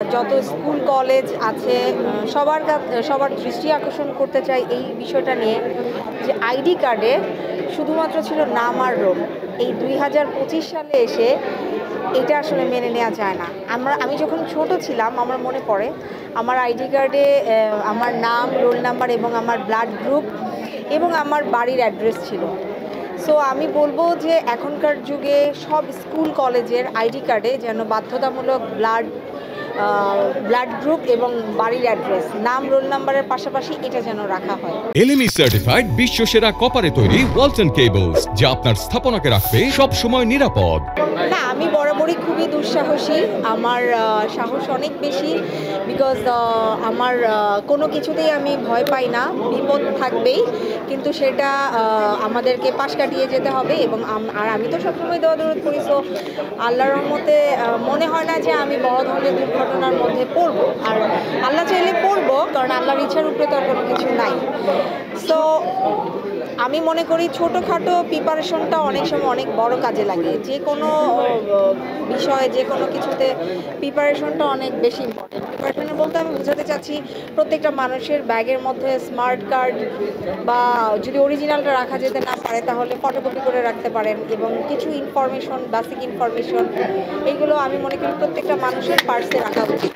যত school college আছে সবার দৃষ্টি আকর্ষণ করতে চাই এই বিষয়টা নিয়ে যে আইডি কার্ডে শুধুমাত্র ছিল নাম আর রোল। এই 2025 সালে এসে এটা আসলে মেনে নেওয়া যায় না। আমি যখন ছোট ছিলাম আমার মনে পড়ে আমার আইডি কার্ডে আমার নাম, রোল নাম্বার এবং আমার ব্লাড গ্রুপ এবং আমার বাড়ির অ্যাড্রেস ছিল। সো আমি বলবো যে এখনকার যুগে সব স্কুল কলেজের আইডি কার্ডে যেন বাধ্যতামূলক ব্লাড গ্রুপ এবং বাড়ির অ্যাড্রেস, নাম, রোল নাম্বারের পাশাপাশি এটা যেন রাখা হয়। এলএমই সার্টিফাইড বিশ্বসেরা কপারে তৈরি ওয়ালটন কেবলস, যা আপনার স্থাপনাকে রাখবে সব সময় নিরাপদ। না, আমি বরাবরই খুবই দুঃসাহসী। আমার সাহস অনেক বেশি, বিকজ আমার কোনো কিছুতেই আমি ভয় পাই না। বিপদ থাকবেই, কিন্তু সেটা আমাদেরকে পাশ কাটিয়ে যেতে হবে। এবং আমি তো সবসময় দৌড়াদৌড়ি করি। সো আল্লাহর রহমতে মনে হয় না যে আমি বড় ধরনের দুর্ঘটনার মধ্যে পড়বো। আর আল্লাহ চাইলে পড়বো, কারণ আল্লাহর ইচ্ছার উপরে তো আর কোনো কিছু নাই। সো আমি মনে করি ছোটোখাটো প্রিপারেশনটা অনেক সময় অনেক বড় কাজে লাগে। যে কোনো বিষয়ে, যে কোনো কিছুতে প্রিপারেশনটা অনেক বেশি ইম্পর্টেন্ট। প্রিপারেশনে বলতে আমি বোঝাতে চাচ্ছি প্রত্যেকটা মানুষের ব্যাগের মধ্যে স্মার্ট কার্ড বা যদি অরিজিনালটা রাখা যেতে না পারে তাহলে ফটোকপি করে রাখতে পারেন, এবং কিছু ইনফরমেশন, বেসিক ইনফরমেশন, এইগুলো আমি মনে করি প্রত্যেকটা মানুষের পার্সে রাখা উচিত।